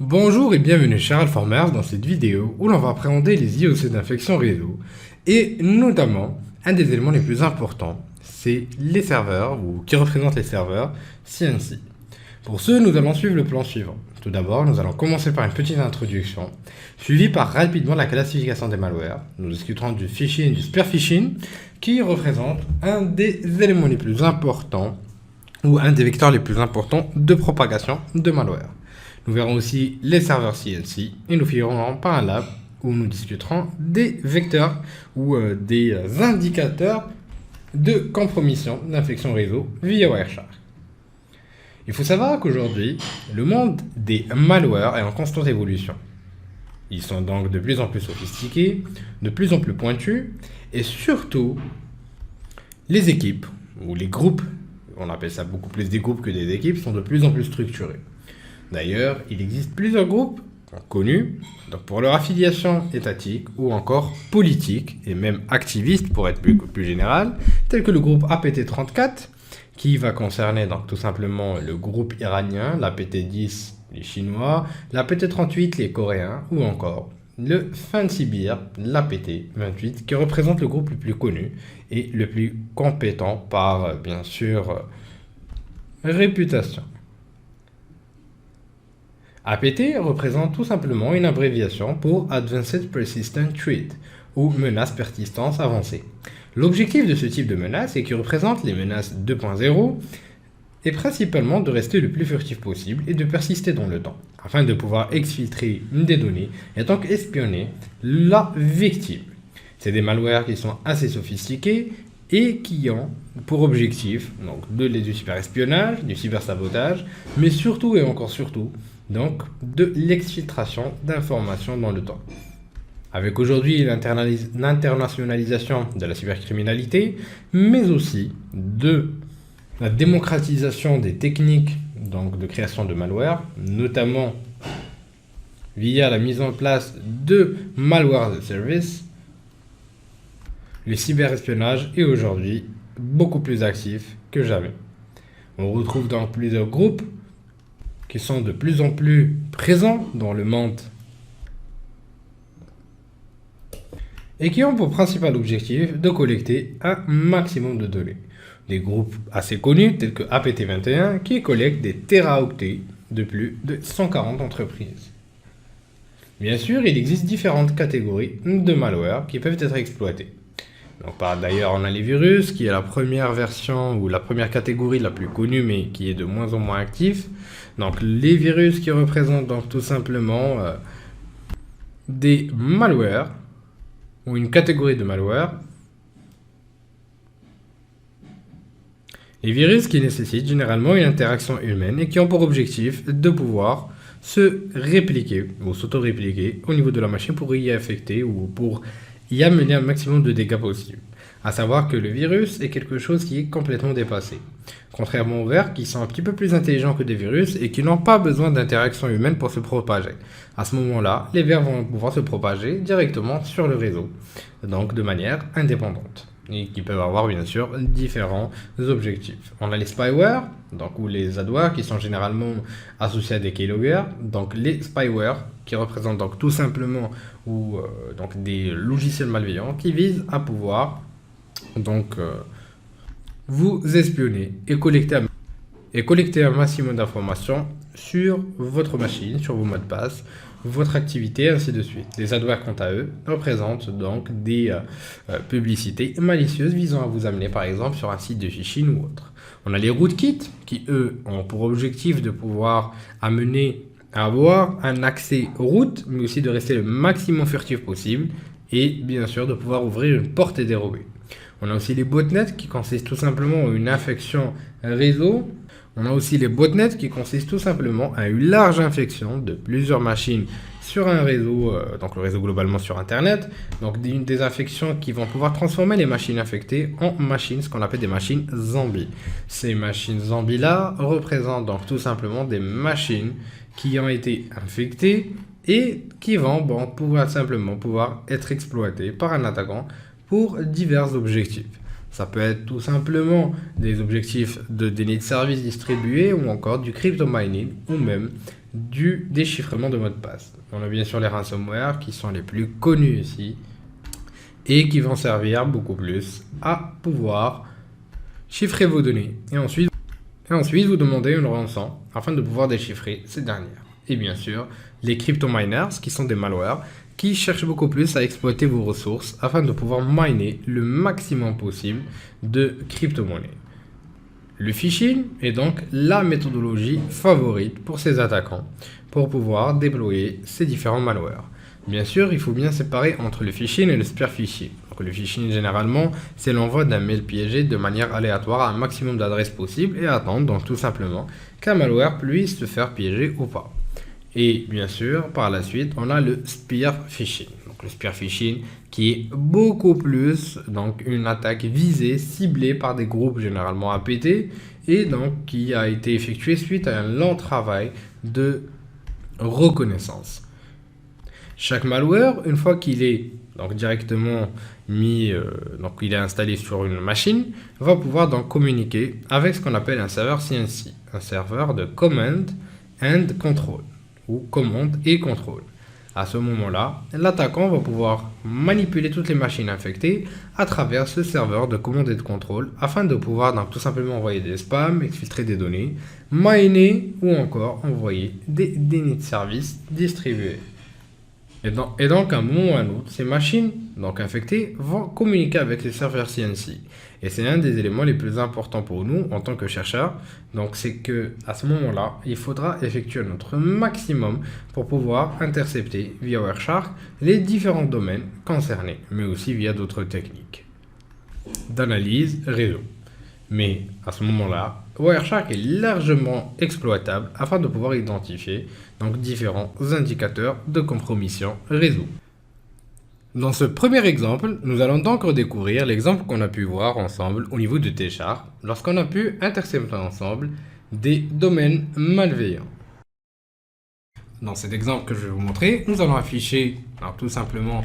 Bonjour et bienvenue chez Alformers dans cette vidéo où l'on va appréhender les IOC d'infection réseau et notamment un des éléments les plus importants, c'est les serveurs ou qui représentent les serveurs CNC. Pour ce, nous allons suivre le plan suivant. Tout d'abord, nous allons commencer par une petite introduction, suivie par rapidement la classification des malwares. Nous discuterons du phishing et du spear phishing qui représente un des éléments les plus importants ou un des vecteurs les plus importants de propagation de malware. Nous verrons aussi les serveurs CNC et nous finirons par un lab où nous discuterons des vecteurs ou des indicateurs de compromission d'infection réseau via Wireshark. Il faut savoir qu'aujourd'hui, le monde des malwares est en constante évolution. Ils sont donc de plus en plus sophistiqués, de plus en plus pointus et surtout, les équipes ou les groupes, on appelle ça beaucoup plus des groupes que des équipes, sont de plus en plus structurés. D'ailleurs, il existe plusieurs groupes connus donc pour leur affiliation étatique ou encore politique et même activiste pour être plus général, tels que le groupe APT34 qui va concerner donc tout simplement le groupe iranien, l'APT10 les Chinois, l'APT38 les Coréens ou encore le Fancy Bear, l'APT28 qui représente le groupe le plus connu et le plus compétent par bien sûr réputation. APT représente tout simplement une abréviation pour Advanced Persistent Threat, ou menace persistance avancée. L'objectif de ce type de menace, et qui représente les menaces 2.0, est principalement de rester le plus furtif possible et de persister dans le temps, afin de pouvoir exfiltrer des données et donc espionner la victime. C'est des malwares qui sont assez sophistiqués et qui ont pour objectif donc, du cyberespionnage, du cybersabotage, mais surtout et encore surtout, donc de l'exfiltration d'informations dans le temps. Avec aujourd'hui l'internationalisation de la cybercriminalité, mais aussi de la démocratisation des techniques donc, de création de malware, notamment via la mise en place de malware as a service, le cyberespionnage est aujourd'hui beaucoup plus actif que jamais. On retrouve donc plusieurs groupes qui sont de plus en plus présents dans le monde et qui ont pour principal objectif de collecter un maximum de données. Des groupes assez connus tels que APT21 qui collectent des téraoctets de plus de 140 entreprises. Bien sûr, il existe différentes catégories de malware qui peuvent être exploitées. D'ailleurs, on a les virus, qui est la première version ou la première catégorie la plus connue, mais qui est de moins en moins active. Donc, les virus qui représentent donc tout simplement des malwares ou une catégorie de malware. Les virus qui nécessitent généralement une interaction humaine et qui ont pour objectif de pouvoir se répliquer ou s'auto-répliquer au niveau de la machine pour y affecter ou pour y amener un maximum de dégâts possible. À savoir que le virus est quelque chose qui est complètement dépassé. Contrairement aux vers qui sont un petit peu plus intelligents que des virus et qui n'ont pas besoin d'interaction humaine pour se propager. À ce moment-là, les vers vont pouvoir se propager directement sur le réseau, donc de manière indépendante. Et qui peuvent avoir bien sûr différents objectifs. On a les spyware, donc ou les adwares qui sont généralement associés à des keyloggers. Donc les spyware qui représentent donc tout simplement donc des logiciels malveillants qui visent à pouvoir donc vous espionner et collecter un maximum d'informations sur votre machine, sur vos mots de passe, votre activité, ainsi de suite. Les adwares, quant à eux, représentent donc des publicités malicieuses visant à vous amener, par exemple, sur un site de phishing ou autre. On a les rootkits, qui, eux, ont pour objectif de pouvoir amener à avoir un accès root, mais aussi de rester le maximum furtif possible, et bien sûr de pouvoir ouvrir une porte dérobée. On a aussi les botnets, qui consistent tout simplement en une infection réseau. On a aussi les botnets qui consistent tout simplement à une large infection de plusieurs machines sur un réseau, donc le réseau globalement sur Internet. Donc des infections qui vont pouvoir transformer les machines infectées en machines, ce qu'on appelle des machines zombies. Ces machines zombies-là représentent donc tout simplement des machines qui ont été infectées et qui vont pouvoir être exploitées par un attaquant pour divers objectifs. Ça peut être tout simplement des objectifs de déni de service distribués ou encore du crypto mining ou même du déchiffrement de mots de passe. On a bien sûr les ransomware qui sont les plus connus ici et qui vont servir beaucoup plus à pouvoir chiffrer vos données et ensuite vous demandez une rançon afin de pouvoir déchiffrer ces dernières. Et bien sûr, les crypto-miners qui sont des malwares qui cherchent beaucoup plus à exploiter vos ressources afin de pouvoir miner le maximum possible de crypto-monnaies. Le phishing est donc la méthodologie favorite pour ces attaquants pour pouvoir déployer ces différents malwares. Bien sûr, il faut bien séparer entre le phishing et le spear phishing. Donc, le phishing, généralement, c'est l'envoi d'un mail piégé de manière aléatoire à un maximum d'adresses possibles et attendre donc tout simplement qu'un malware puisse se faire piéger ou pas. Et bien sûr, par la suite, on a le spear phishing. Donc, le spear phishing qui est beaucoup plus donc une attaque visée, ciblée par des groupes généralement APT et donc qui a été effectuée suite à un long travail de reconnaissance. Chaque malware, une fois qu'il est donc directement mis, donc il est installé sur une machine, va pouvoir donc communiquer avec ce qu'on appelle un serveur CNC, un serveur de command and control ou commande et contrôle. À ce moment-là, l'attaquant va pouvoir manipuler toutes les machines infectées à travers ce serveur de commande et de contrôle afin de pouvoir donc tout simplement envoyer des spams, exfiltrer des données, miner ou encore envoyer des dénis de service distribués. Et donc, à un moment ou à un autre, ces machines donc infectées vont communiquer avec les serveurs CNC. Et c'est un des éléments les plus importants pour nous en tant que chercheurs. Donc, c'est que à ce moment-là, il faudra effectuer notre maximum pour pouvoir intercepter via Wireshark les différents domaines concernés, mais aussi via d'autres techniques d'analyse réseau. Mais à ce moment-là, Wireshark est largement exploitable afin de pouvoir identifier donc différents indicateurs de compromission réseau. Dans ce premier exemple, nous allons donc redécouvrir l'exemple qu'on a pu voir ensemble au niveau de T-Sharp lorsqu'on a pu intercepter ensemble des domaines malveillants. Dans cet exemple que je vais vous montrer, nous allons afficher donc, tout simplement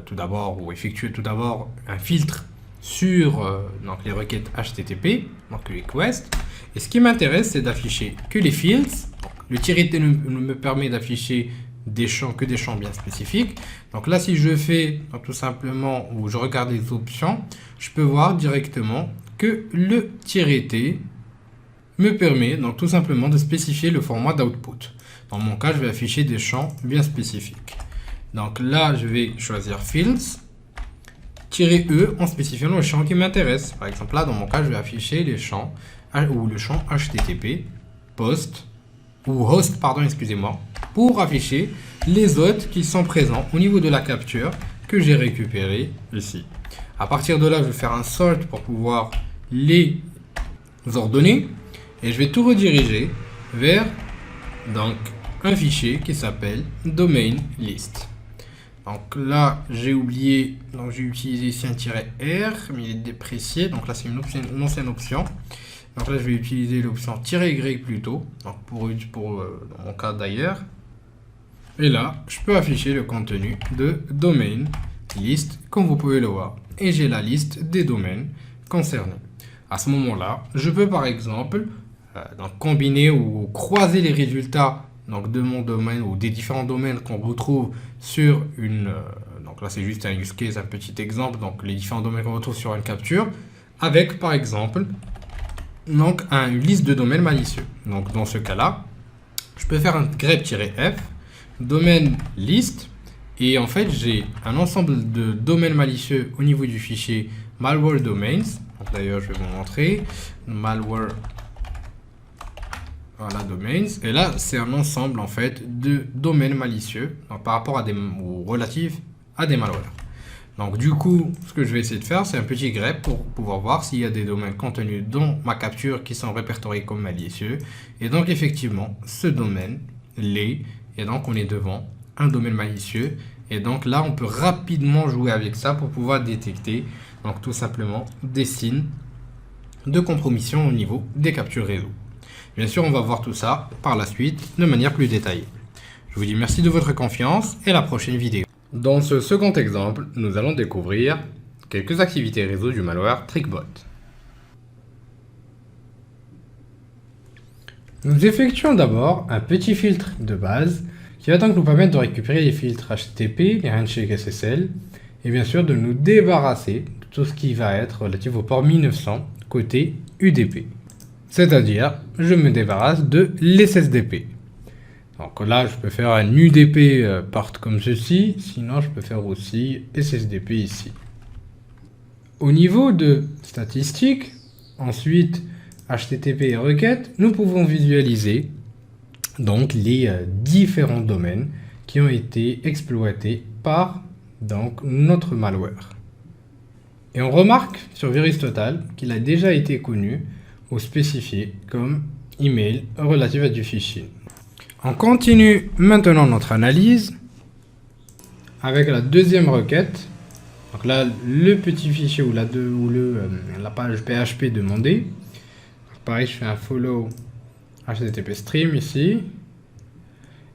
tout d'abord ou effectuer tout d'abord un filtre sur donc les requêtes HTTP, donc les requests. Et ce qui m'intéresse, c'est d'afficher que les fields. Le -t ne me permet d'afficher que des champs bien spécifiques. Donc là, si je fais donc, tout simplement, ou je regarde les options, je peux voir directement que le -t me permet donc tout simplement de spécifier le format d'output. Dans mon cas, je vais afficher des champs bien spécifiques. Donc là, je vais choisir fields. -e en spécifiant le champ qui m'intéresse. Par exemple, là, dans mon cas, je vais afficher les champs ou le champ HTTP, host, excusez-moi, pour afficher les autres qui sont présents au niveau de la capture que j'ai récupéré ici. À partir de là, je vais faire un sort pour pouvoir les ordonner et je vais tout rediriger vers donc un fichier qui s'appelle domain list. Donc là, j'ai oublié, donc j'ai utilisé ici un -r, mais il est déprécié, donc là c'est une ancienne option. Donc là, je vais utiliser l'option -y plutôt, donc dans mon cas d'ailleurs. Et là, je peux afficher le contenu de domain list, comme vous pouvez le voir. Et j'ai la liste des domaines concernés. À ce moment-là, je peux par exemple donc combiner ou croiser les résultats donc de mon domaine ou des différents domaines qu'on retrouve sur une... donc là, c'est juste un use case, un petit exemple. Donc les différents domaines qu'on retrouve sur une capture avec par exemple donc une liste de domaines malicieux. Donc dans ce cas-là, je peux faire un grep-f domaine list et en fait j'ai un ensemble de domaines malicieux au niveau du fichier malware domains. D'ailleurs, je vais vous montrer malware voilà, domains. Et là, c'est un ensemble en fait de domaines malicieux donc, par rapport à ou relatifs à des malwares. Donc du coup, ce que je vais essayer de faire, c'est un petit grep pour pouvoir voir s'il y a des domaines contenus dans ma capture qui sont répertoriés comme malicieux. Et donc effectivement, ce domaine l'est. Et donc on est devant un domaine malicieux. Et donc là, on peut rapidement jouer avec ça pour pouvoir détecter donc tout simplement des signes de compromission au niveau des captures réseau. Bien sûr, on va voir tout ça par la suite de manière plus détaillée. Je vous dis merci de votre confiance et à la prochaine vidéo. Dans ce second exemple, nous allons découvrir quelques activités réseau du malware TrickBot. Nous effectuons d'abord un petit filtre de base qui va donc nous permettre de récupérer les filtres HTTP, les handshakes SSL, et bien sûr de nous débarrasser de tout ce qui va être relatif au port 1900 côté UDP. C'est-à-dire, je me débarrasse de l'SSDP. Donc là, je peux faire un UDP port comme ceci, sinon je peux faire aussi SSDP ici. Au niveau de statistiques, ensuite HTTP et requêtes, nous pouvons visualiser donc les différents domaines qui ont été exploités par donc notre malware. Et on remarque sur VirusTotal qu'il a déjà été connu ou spécifié comme email relatif à du phishing. On continue maintenant notre analyse avec la deuxième requête. Donc là, le petit fichier ou la page PHP demandée. Donc pareil, je fais un follow HTTP stream ici.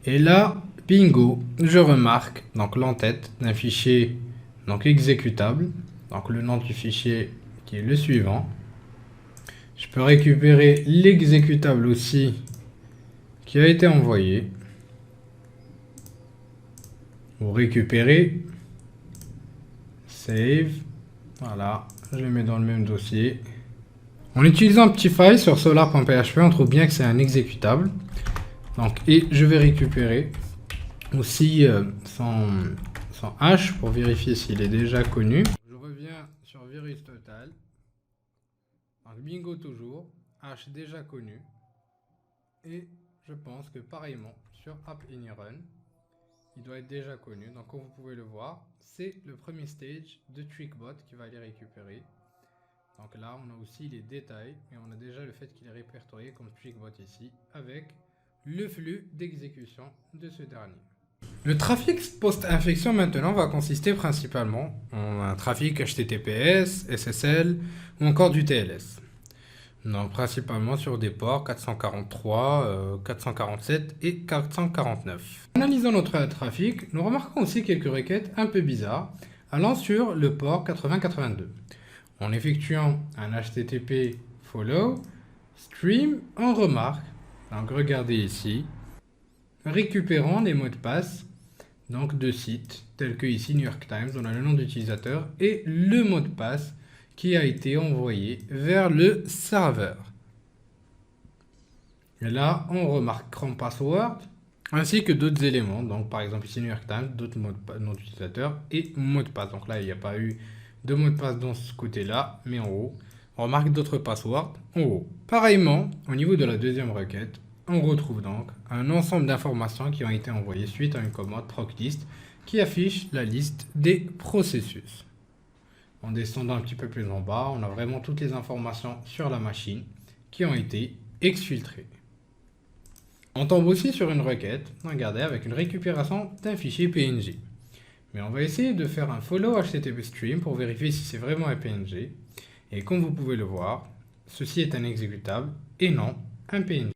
Et là, bingo, je remarque donc l'entête d'un fichier donc exécutable. Donc le nom du fichier qui est le suivant. Je peux récupérer l'exécutable aussi qui a été envoyé. Ou récupérer. Save. Voilà, je le mets dans le même dossier. En utilisant un petit file sur solar.php, on trouve bien que c'est un exécutable. Donc, et je vais récupérer aussi son hash pour vérifier s'il est déjà connu. Je reviens sur VirusTotal. Donc, bingo toujours, hash déjà connu. Et je pense que pareillement sur AppInRun, il doit être déjà connu. Donc comme vous pouvez le voir, c'est le premier stage de TrickBot qui va aller récupérer. Donc là, on a aussi les détails, mais on a déjà le fait qu'il est répertorié comme TrickBot ici, avec le flux d'exécution de ce dernier. Le trafic post-infection maintenant va consister principalement en un trafic HTTPS, SSL ou encore du TLS. Non, principalement sur des ports 443, 447 et 449. En analysant notre trafic, nous remarquons aussi quelques requêtes un peu bizarres allant sur le port 8082. En effectuant un HTTP follow stream, on remarque, donc regardez ici, récupérant les mots de passe donc de sites tels que ici New York Times, on a le nom d'utilisateur et le mot de passe qui a été envoyé vers le serveur. Et là, on remarque Chrome Password ainsi que d'autres éléments. Donc, par exemple, ici New York Times, d'autres noms d'utilisateur et mot de passe. Donc là, il n'y a pas eu de mot de passe dans ce côté-là, mais en haut, on remarque d'autres passwords en haut. Pareillement, au niveau de la deuxième requête, on retrouve donc un ensemble d'informations qui ont été envoyées suite à une commande proclist qui affiche la liste des processus. En descendant un petit peu plus en bas, on a vraiment toutes les informations sur la machine qui ont été exfiltrées. On tombe aussi sur une requête, regardez, avec une récupération d'un fichier PNG. Mais on va essayer de faire un follow HTTP stream pour vérifier si c'est vraiment un PNG. Et comme vous pouvez le voir, ceci est un exécutable et non un PNG.